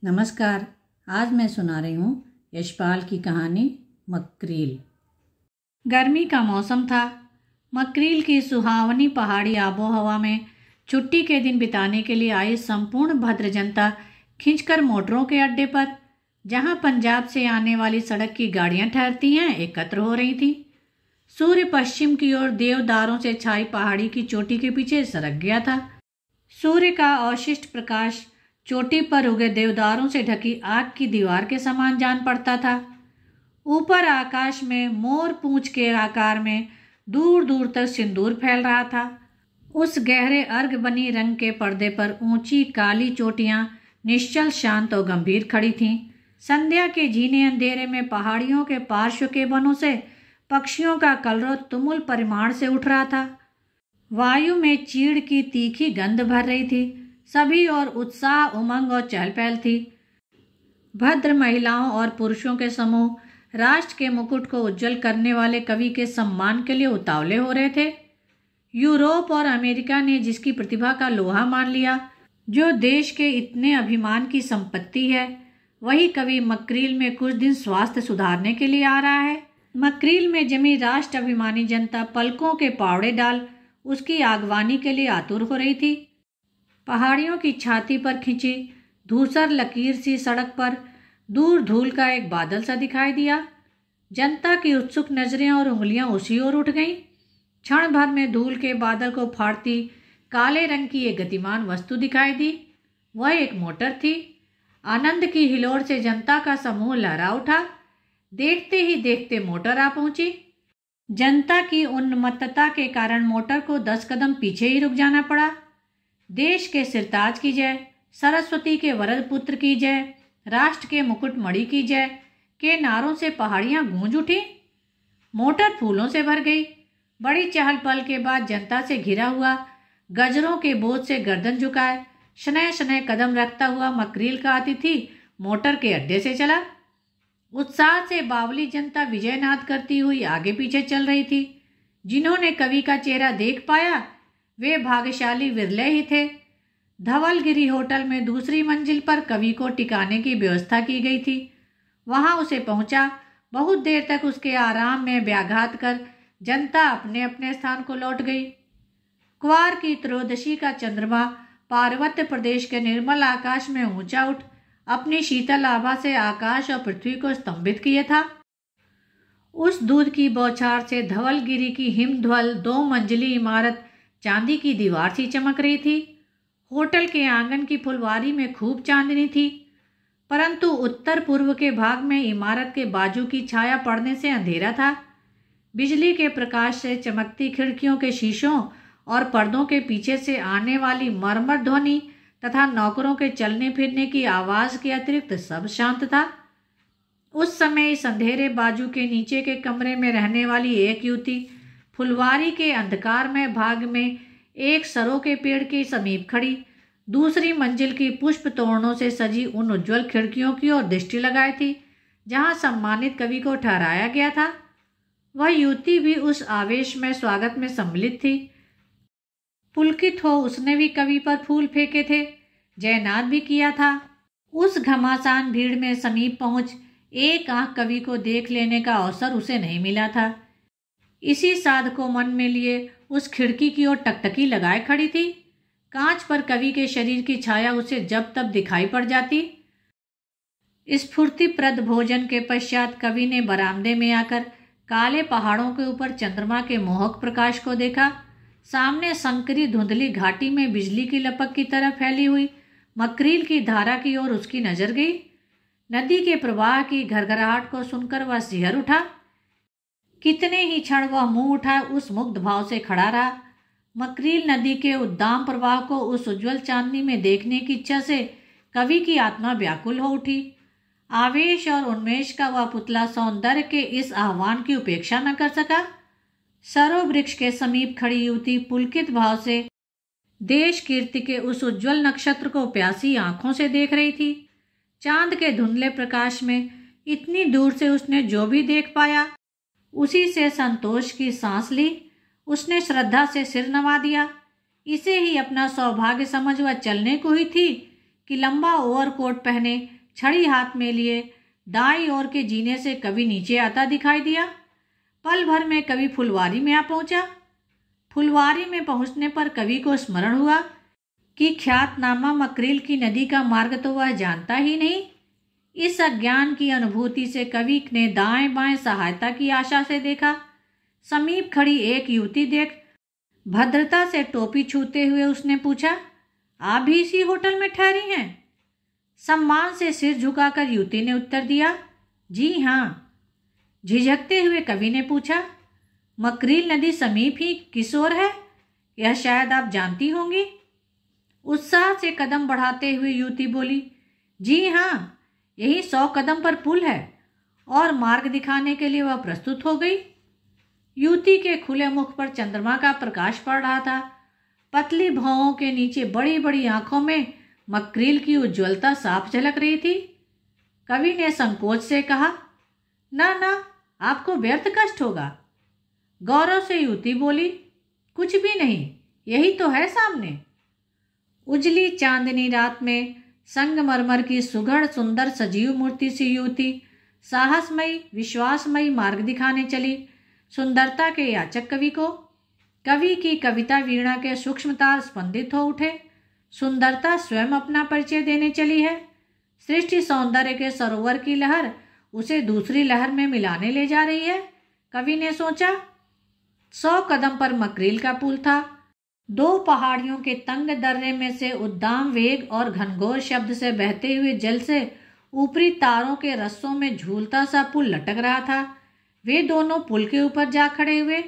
नमस्कार। आज मैं सुना रही हूँ यशपाल की कहानी मकरील। गर्मी का मौसम था। मकरील की सुहावनी पहाड़ी आबोहवा में छुट्टी के दिन बिताने के लिए आई संपूर्ण भद्र जनता खींचकर मोटरों के अड्डे पर, जहाँ पंजाब से आने वाली सड़क की गाड़ियाँ ठहरती हैं, एकत्र हो रही थी। सूर्य पश्चिम की ओर देवदारों से छाई पहाड़ी की चोटी के पीछे सरक गया था। सूर्य का अवशिष्ट प्रकाश चोटी पर उगे देवदारों से ढकी आग की दीवार के समान जान पड़ता था। ऊपर आकाश में मोर पूंछ के आकार में दूर दूर तक सिंदूर फैल रहा था। उस गहरे अर्घ बनी रंग के पर्दे पर ऊंची काली चोटियां निश्चल, शांत और गंभीर खड़ी थीं। संध्या के झीने अंधेरे में पहाड़ियों के पार्श्व के वनों से पक्षियों का कलरव तुमुल परिमाण से उठ रहा था। वायु में चीड़ की तीखी गंध भर रही थी। सभी और उत्साह, उमंग और चहल पहल थी। भद्र महिलाओं और पुरुषों के समूह राष्ट्र के मुकुट को उज्जवल करने वाले कवि के सम्मान के लिए उतावले हो रहे थे। यूरोप और अमेरिका ने जिसकी प्रतिभा का लोहा मान लिया, जो देश के इतने अभिमान की संपत्ति है, वही कवि मकरील में कुछ दिन स्वास्थ्य सुधारने के लिए आ रहा है। मकरील में जमी राष्ट्र अभिमानी जनता पलकों के पावड़े डाल उसकी आगवानी के लिए आतुर हो रही थी। पहाड़ियों की छाती पर खिंची धूसर लकीर सी सड़क पर दूर धूल का एक बादल सा दिखाई दिया। जनता की उत्सुक नजरें और उंगलियां उसी ओर उठ गईं। क्षण भर में धूल के बादल को फाड़ती काले रंग की एक गतिमान वस्तु दिखाई दी। वह एक मोटर थी। आनंद की हिलोर से जनता का समूह लहरा उठा। देखते ही देखते मोटर आ पहुंची। जनता की उन्मत्तता के कारण मोटर को 10 कदम पीछे ही रुक जाना पड़ा। देश के सिरताज की जय, सरस्वती के वरद पुत्र की जय, राष्ट्र के मुकुट मणि की जय के नारों से पहाड़ियां गूंज उठी। मोटर फूलों से भर गई। बड़ी चहल पहल के बाद जनता से घिरा हुआ, गजरों के बोझ से गर्दन झुकाए, शनय शनय कदम रखता हुआ मकरील का अतिथि मोटर के अड्डे से चला। उत्साह से बावली जनता विजयनाद करती हुई आगे पीछे चल रही थी। जिन्होंने कवि का चेहरा देख पाया, वे भाग्यशाली विरले ही थे। धवलगिरी होटल में दूसरी मंजिल पर कवि को टिकाने की व्यवस्था की गई थी। वहां उसे पहुंचा। बहुत देर तक उसके आराम में व्याघात कर जनता अपने अपने स्थान को लौट गई। क्वार की त्रयोदशी का चंद्रमा पार्वत्य प्रदेश के निर्मल आकाश में ऊंचा उठ अपनी शीतल आभा से आकाश और पृथ्वी को स्तंभित किए था। उस दूध की बौछार से धवलगिरी की हिमध्वल 2 मंजिली इमारत चांदी की दीवार सी चमक रही थी। होटल के आंगन की फुलवारी में खूब चांदनी थी, परंतु उत्तर पूर्व के भाग में इमारत के बाजू की छाया पड़ने से अंधेरा था। बिजली के प्रकाश से चमकती खिड़कियों के शीशों और पर्दों के पीछे से आने वाली मरमर ध्वनि तथा नौकरों के चलने फिरने की आवाज के अतिरिक्त सब शांत था। उस समय इस अंधेरे बाजू के नीचे के कमरे में रहने वाली एक युवती फुलवारी के अंधकार में भाग में एक सरो के पेड़ के समीप खड़ी दूसरी मंजिल की पुष्प तोरणों से सजी उन उज्जवल खिड़कियों की ओर दृष्टि लगाई थी, जहां सम्मानित कवि को ठहराया गया था। वह युवती भी उस आवेश में स्वागत में सम्मिलित थी। पुलकित हो उसने भी कवि पर फूल फेंके थे, जयनाद भी किया था। उस घमासान भीड़ में समीप पहुंच एक आंख कवि को देख लेने का अवसर उसे नहीं मिला था। इसी साध को मन में लिए उस खिड़की की ओर टकटकी लगाए खड़ी थी। कांच पर कवि के शरीर की छाया उसे जब तब दिखाई पड़ जाती। स्फूर्तिप्रद भोजन के पश्चात कवि ने बरामदे में आकर काले पहाड़ों के ऊपर चंद्रमा के मोहक प्रकाश को देखा। सामने संकरी धुंधली घाटी में बिजली की लपक की तरह फैली हुई मकरील की धारा की ओर उसकी नजर गई। नदी के प्रवाह की घरघराहट को सुनकर वह सिहर उठा। कितने ही क्षण वह मुंह उठा उस मुग्ध भाव से खड़ा रहा। मकरील नदी के उद्दाम प्रवाह को उस उज्जवल चांदनी में देखने की इच्छा से कवि की आत्मा व्याकुल हो उठी। आवेश और उन्मेष का वह पुतला सौंदर्य के इस आह्वान की उपेक्षा न कर सका। सरो वृक्ष के समीप खड़ी युवती पुलकित भाव से देश कीर्ति के उस उज्जवल नक्षत्र को प्यासी आंखों से देख रही थी। चांद के धुंधले प्रकाश में इतनी दूर से उसने जो भी देख पाया, उसी से संतोष की सांस ली। उसने श्रद्धा से सिर नवा दिया। इसे ही अपना सौभाग्य समझ वह चलने को ही थी कि लंबा ओवरकोट पहने, छड़ी हाथ में लिए, दाईं ओर के जीने से कवि नीचे आता दिखाई दिया। पल भर में कवि फुलवारी में आ पहुंचा। फुलवारी में पहुंचने पर कवि को स्मरण हुआ कि ख्यातनामा मकरील की नदी का मार्ग तो वह जानता ही नहीं। इस अज्ञान की अनुभूति से कवि ने दाएं बाएं सहायता की आशा से देखा। समीप खड़ी एक युवती देख भद्रता से टोपी छूते हुए उसने पूछा, आप भी इसी होटल में ठहरी हैं? सम्मान से सिर झुकाकर युवती ने उत्तर दिया, जी हाँ। झिझकते हुए कवि ने पूछा, मकरील नदी समीप ही किस ओर है? यह शायद आप जानती होंगी। उत्साह से कदम बढ़ाते हुए युवती बोली, जी हाँ, यही 100 कदम पर पुल है। और मार्ग दिखाने के लिए वह प्रस्तुत हो गई। युवती के खुले मुख पर चंद्रमा का प्रकाश पड़ रहा था। पतली भौहों के नीचे बड़ी बड़ी आंखों में मकरील की उज्ज्वलता साफ झलक रही थी। कवि ने संकोच से कहा, ना ना, आपको व्यर्थ कष्ट होगा। गौरव से युवती बोली, कुछ भी नहीं, यही तो है सामने। उजली चांदनी रात में संगमरमर की सुघड़ सुंदर सजीव मूर्ति सी युवती साहसमयी विश्वासमयी मार्ग दिखाने चली। सुंदरता के याचक कवि को कवि की कविता वीणा के सूक्ष्म तार स्पंदित हो उठे। सुंदरता स्वयं अपना परिचय देने चली है। सृष्टि सौंदर्य के सरोवर की लहर उसे दूसरी लहर में मिलाने ले जा रही है। कवि ने सोचा। 100 कदम पर मकरील का पुल था। 2 पहाड़ियों के तंग दर्रे में से उद्दाम वेग और घनघोर शब्द से बहते हुए जल से ऊपरी तारों के रस्सों में झूलता सा पुल लटक रहा था। वे दोनों पुल के ऊपर जा खड़े हुए।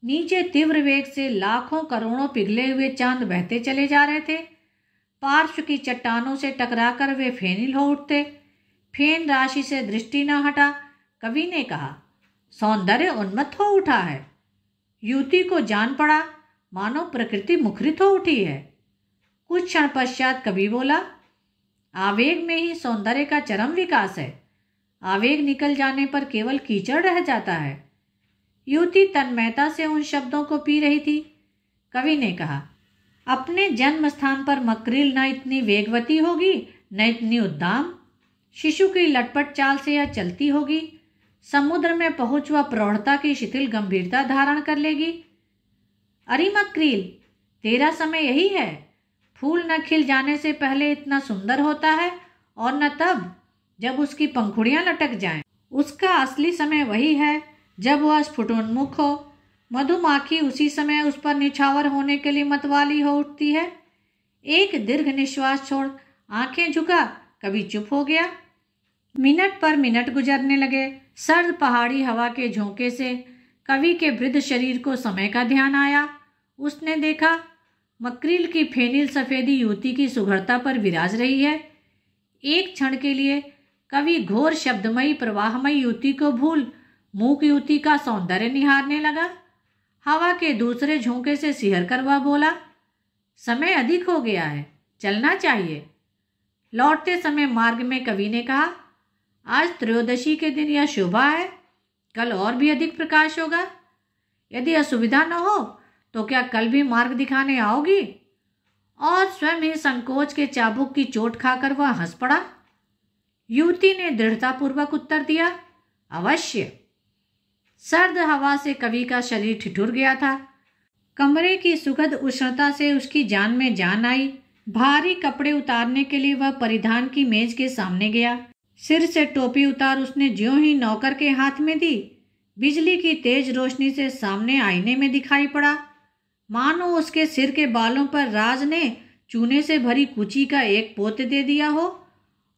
नीचे तीव्र वेग से लाखों करोड़ों पिघले हुए चांद बहते चले जा रहे थे। पार्श्व की चट्टानों से टकराकर वे फेनिल हो उठते। फेन राशि से दृष्टि न हटा। कवि ने कहा, सौंदर्य उन्मत्त हो उठा है। युवती को जान पड़ा मानो प्रकृति मुखरित हो उठी है। कुछ क्षण पश्चात कवि बोला, आवेग में ही सौंदर्य का चरम विकास है। आवेग निकल जाने पर केवल कीचड़ रह जाता है। युवती तन्मयता से उन शब्दों को पी रही थी। कवि ने कहा, अपने जन्म स्थान पर मकरील न इतनी वेगवती होगी न इतनी उद्दाम। शिशु की लटपट चाल से यह चलती होगी। समुद्र में पहुंच वह प्रौढ़ता की शिथिल गंभीरता धारण कर लेगी। अरे मकरील, तेरा समय यही है। फूल न खिल जाने से पहले इतना सुंदर होता है और न तब जब उसकी पंखुड़ियां लटक जाएं। उसका असली समय वही है जब वह स्फुटोन्मुख हो। मधुमाखी उसी समय उस पर निछावर होने के लिए मतवाली हो उठती है। एक दीर्घ निश्वास छोड़ आंखें झुका कवि चुप हो गया। मिनट पर मिनट गुजरने लगे। सर्द पहाड़ी हवा के झोंके से कवि के वृद्ध शरीर को समय का ध्यान आया। उसने देखा मकरील की फेनिल सफेदी युवती की सुघड़ता पर विराज रही है। एक क्षण के लिए कवि घोर शब्दमयी प्रवाहमयी युवती को भूल मूक युवती का सौंदर्य निहारने लगा। हवा के दूसरे झोंके से सिहर कर वह बोला, समय अधिक हो गया है, चलना चाहिए। लौटते समय मार्ग में कवि ने कहा, आज त्रयोदशी के दिन यह शोभा है, कल और भी अधिक प्रकाश होगा। यदि असुविधा न हो तो क्या कल भी मार्ग दिखाने आओगी? और स्वयं ही संकोच के चाबुक की चोट खाकर वह हंस पड़ा। युवती ने दृढ़तापूर्वक उत्तर दिया, अवश्य। सर्द हवा से कवि का शरीर ठिठुर गया था। कमरे की सुखद उष्णता से उसकी जान में जान आई। भारी कपड़े उतारने के लिए वह परिधान की मेज के सामने गया। सिर से टोपी उतार उसने ज्यों ही नौकर के हाथ में दी, बिजली की तेज रोशनी से सामने आईने में दिखाई पड़ा। मानो उसके सिर के बालों पर राज ने चूने से भरी कुची का एक पोत दे दिया हो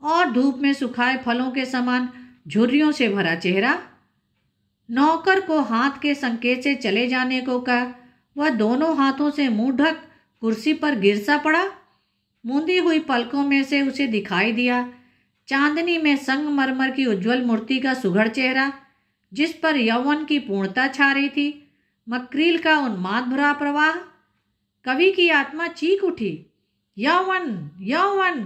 और धूप में सुखाए फलों के समान झुर्रियों से भरा चेहरा। नौकर को हाथ के संकेत से चले जाने को कह वह दोनों हाथों से मुंह ढक कुर्सी पर गिर सा पड़ा। मूंदी हुई पलकों में से उसे दिखाई दिया चांदनी में संगमरमर की उज्जवल मूर्ति का सुघड़ चेहरा, जिस पर यौवन की पूर्णता छा रही थी। मकरील का उन्माद भरा प्रवाह। कवि की आत्मा चीख उठी, यौवन यौवन।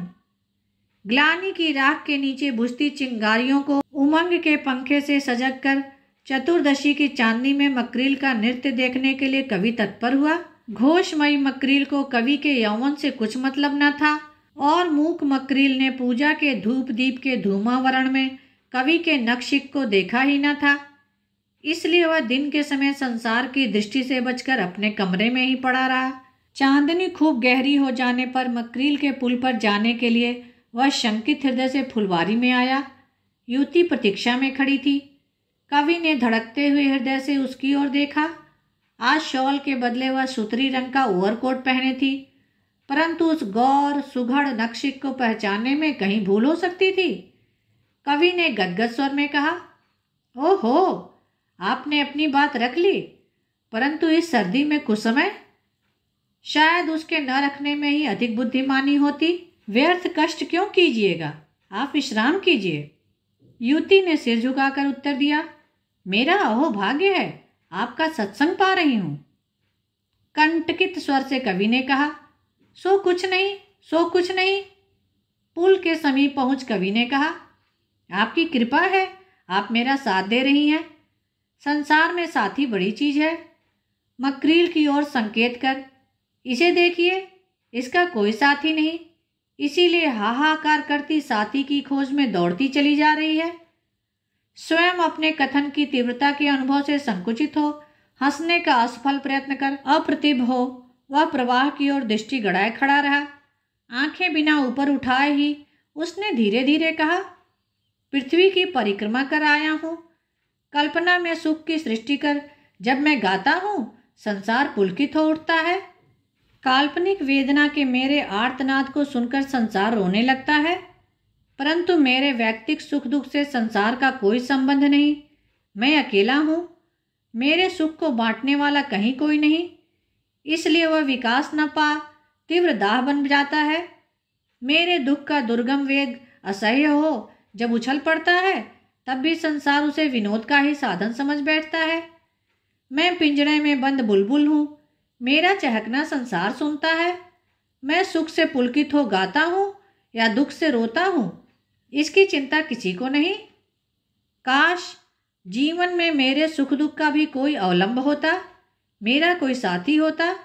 ग्लानि की राख के नीचे बुझती चिंगारियों को उमंग के पंखे से सजग कर चतुर्दशी की चांदनी में मकरील का नृत्य देखने के लिए कवि तत्पर हुआ। घोषमयी मकरील को कवि के यौवन से कुछ मतलब न था। और मूक मकरील ने पूजा के धूप दीप के धूमावरण में कवि के नक्शिक को देखा ही न था, इसलिए वह दिन के समय संसार की दृष्टि से बचकर अपने कमरे में ही पड़ा रहा। चांदनी खूब गहरी हो जाने पर मकरील के पुल पर जाने के लिए वह शंकित हृदय से फुलवारी में आया। युवती प्रतीक्षा में खड़ी थी। कवि ने धड़कते हुए हृदय से उसकी ओर देखा। आज शॉल के बदले वह सुतरी रंग का ओवरकोट पहने थी, परंतु उस गौर सुघड़ नक्शिक को पहचानने में कहीं भूल हो सकती थी। कवि ने गदगद स्वर में कहा, ओहो, आपने अपनी बात रख ली, परंतु इस सर्दी में कुछ समय। शायद उसके न रखने में ही अधिक बुद्धिमानी होती। व्यर्थ कष्ट क्यों कीजिएगा, आप विश्राम कीजिए। युवती ने सिर झुकाकर उत्तर दिया, मेरा अहो भाग्य है, आपका सत्संग पा रही हूं। कंटकित स्वर से कवि ने कहा, सो कुछ नहीं, सो कुछ नहीं। पुल के समीप पहुंच कवि ने कहा, आपकी कृपा है, आप मेरा साथ दे रही हैं। संसार में साथी बड़ी चीज है। मकरील की ओर संकेत कर, इसे देखिए, इसका कोई साथी नहीं, इसीलिए हाहाकार करती साथी की खोज में दौड़ती चली जा रही है। स्वयं अपने कथन की तीव्रता के अनुभव से संकुचित हो हंसने का असफल प्रयत्न कर अप्रतिभ हो वह प्रवाह की ओर दृष्टि गड़ाए खड़ा रहा। आंखें बिना ऊपर उठाए ही उसने धीरे धीरे कहा, पृथ्वी की परिक्रमा कर आया हूं। कल्पना में सुख की सृष्टि कर जब मैं गाता हूं, संसार पुलकित हो उठता है। काल्पनिक वेदना के मेरे आर्तनाद को सुनकर संसार रोने लगता है, परंतु मेरे वैयक्तिक सुख दुख से संसार का कोई संबंध नहीं। मैं अकेला हूं, मेरे सुख को बांटने वाला कहीं कोई नहीं, इसलिए वह विकास न पा तीव्र दाह बन जाता है। मेरे दुख का दुर्गम वेग असह्य हो जब उछल पड़ता है, तब भी संसार उसे विनोद का ही साधन समझ बैठता है। मैं पिंजरे में बंद बुलबुल हूँ, मेरा चहकना संसार सुनता है। मैं सुख से पुलकित हो गाता हूँ या दुख से रोता हूँ, इसकी चिंता किसी को नहीं। काश जीवन में मेरे सुख दुख का भी कोई अवलंब होता, मेरा कोई साथी होता।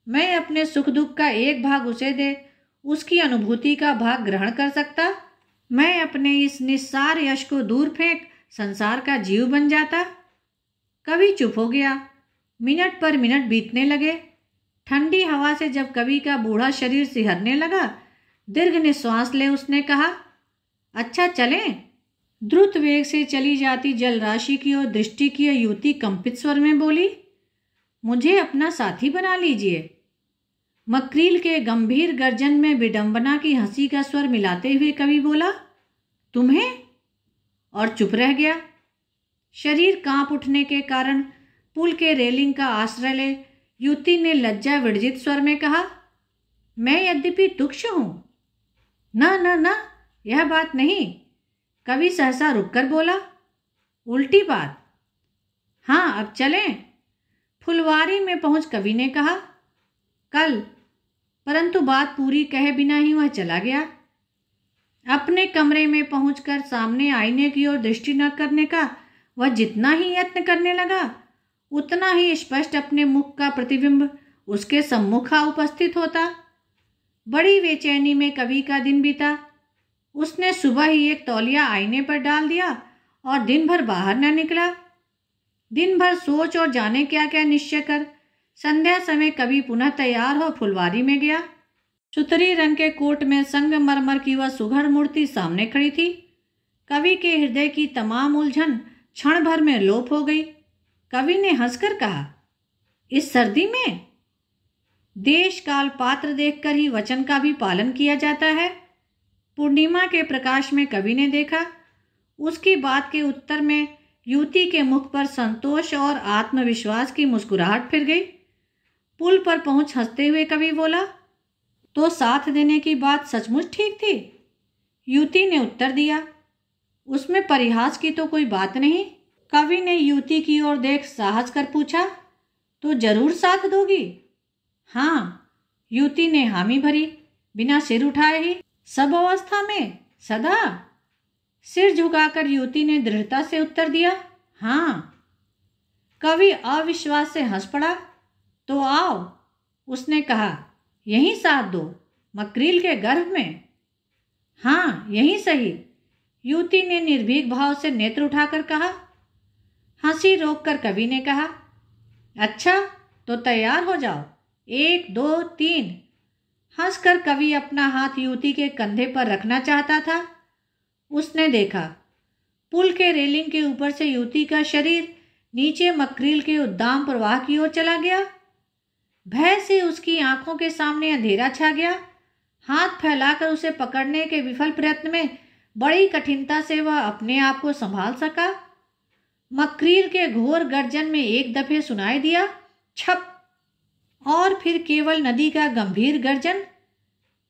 मैं अपने सुख दुख का एक भाग उसे दे उसकी अनुभूति का भाग ग्रहण कर सकता। मैं अपने इस निस्सार यश को दूर फेंक संसार का जीव बन जाता। कवि चुप हो गया। मिनट पर मिनट बीतने लगे। ठंडी हवा से जब कवि का बूढ़ा शरीर सिहरने लगा, दीर्घ निश्वास ले उसने कहा, अच्छा चलें। द्रुत वेग से चली जाती जलराशि की ओर दृष्टि किए युवती कंपित स्वर में बोली, मुझे अपना साथी बना लीजिए। मकरील के गंभीर गर्जन में विडंबना की हंसी का स्वर मिलाते हुए कवि बोला, तुम्हें? और चुप रह गया। शरीर कांप उठने के कारण पुल के रेलिंग का आश्रय ले युवती ने लज्जा विर्जित स्वर में कहा, मैं यद्यपि तुक्ष हूं। ना ना ना, यह बात नहीं। कवि सहसा रुककर बोला, उल्टी बात। हाँ, अब चलें। फुलवारी में पहुंच कवि ने कहा, कल। परंतु बात पूरी कहे बिना ही वह चला गया। अपने कमरे में पहुंचकर सामने आईने की ओर दृष्टि न करने का वह जितना ही यत्न करने लगा, उतना ही स्पष्ट अपने मुख का प्रतिबिंब उसके सम्मुख उपस्थित होता। बड़ी बेचैनी में कवि का दिन बीता। उसने सुबह ही एक तौलिया आईने पर डाल दिया और दिन भर बाहर न निकला। दिन भर सोच और जाने क्या क्या निश्चय कर संध्या समय कवि पुनः तैयार हो फुलवारी में गया। सुतरी रंग के कोट में संगमरमर की वह सुघड़ मूर्ति सामने खड़ी थी। कवि के हृदय की तमाम उलझन क्षण भर में लोप हो गई। कवि ने हंसकर कहा, इस सर्दी में? देश काल पात्र देखकर ही वचन का भी पालन किया जाता है। पूर्णिमा के प्रकाश में कवि ने देखा, उसकी बात के उत्तर में युवती के मुख पर संतोष और आत्मविश्वास की मुस्कुराहट फिर गई। पुल पर पहुंच हंसते हुए कवि बोला, तो साथ देने की बात सचमुच ठीक थी? युवती ने उत्तर दिया, उसमें परिहास की तो कोई बात नहीं। कवि ने युवती की ओर देख साहस कर पूछा, तो जरूर साथ दोगी? हाँ, युवती ने हामी भरी, बिना सिर उठाए ही। सब अवस्था में? सदा? सिर झुकाकर युवती ने दृढ़ता से उत्तर दिया, हाँ। कवि अविश्वास से हंस पड़ा। तो आओ, उसने कहा, यहीं साथ दो। मकरील के गर्भ में? हाँ, यही सही, युवती ने निर्भीक भाव से नेत्र उठाकर कहा। हंसी रोककर कवि ने कहा, अच्छा तो तैयार हो जाओ, 1 2 3। हंसकर कवि अपना हाथ युवती के कंधे पर रखना चाहता था। उसने देखा पुल के रेलिंग के ऊपर से युवती का शरीर नीचे मकरील के उद्दाम प्रवाह की ओर चला गया। भय से उसकी आंखों के सामने अंधेरा छा गया। हाथ फैलाकर उसे पकड़ने के विफल प्रयत्न में बड़ी कठिनता से वह अपने आप को संभाल सका। मकरील के घोर गर्जन में एक दफे सुनाई दिया छप, और फिर केवल नदी का गंभीर गर्जन।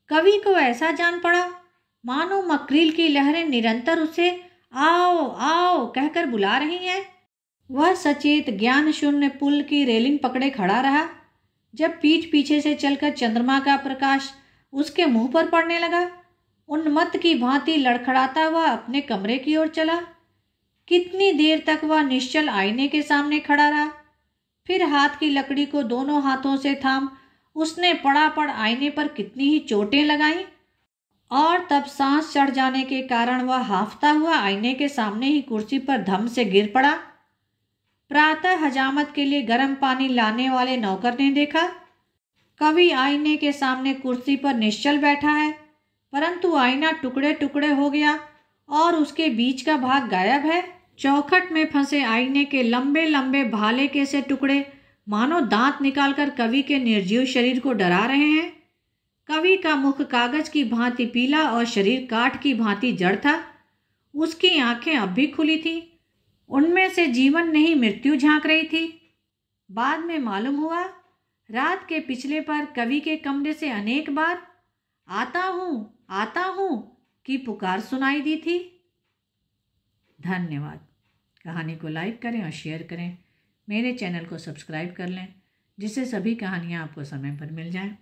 कवि को ऐसा जान पड़ा मानो मकरील की लहरें निरंतर उसे आओ आओ कहकर बुला रही हैं। वह सचेत ज्ञान शून्य पुल की रेलिंग पकड़े खड़ा रहा। जब पीठ पीछे से चलकर चंद्रमा का प्रकाश उसके मुंह पर पड़ने लगा, उन्मत्त की भांति लड़खड़ाता हुआ अपने कमरे की ओर चला। कितनी देर तक वह निश्चल आईने के सामने खड़ा रहा। फिर हाथ की लकड़ी को दोनों हाथों से थाम उसने पड़ापड़ आईने पर कितनी ही चोटें लगाईं, और तब सांस चढ़ जाने के कारण वह हांफता हुआ आईने के सामने ही कुर्सी पर धम से गिर पड़ा। प्रातः हजामत के लिए गर्म पानी लाने वाले नौकर ने देखा कवि आईने के सामने कुर्सी पर निश्चल बैठा है, परंतु आईना टुकड़े टुकड़े हो गया और उसके बीच का भाग गायब है। चौखट में फंसे आईने के लंबे लंबे भाले के से टुकड़े मानो दांत निकालकर कवि के निर्जीव शरीर को डरा रहे हैं। कवि का मुख कागज की भांति पीला और शरीर काठ की भांति जड़ था। उसकी आंखें अब भी खुली थीं। उनमें से जीवन नहीं मृत्यु झांक रही थी। बाद में मालूम हुआ रात के पिछले पर कवि के कमरे से अनेक बार आता हूं की पुकार सुनाई दी थी। धन्यवाद। कहानी को लाइक करें और शेयर करें। मेरे चैनल को सब्सक्राइब कर लें जिससे सभी कहानियाँ आपको समय पर मिल जाएं।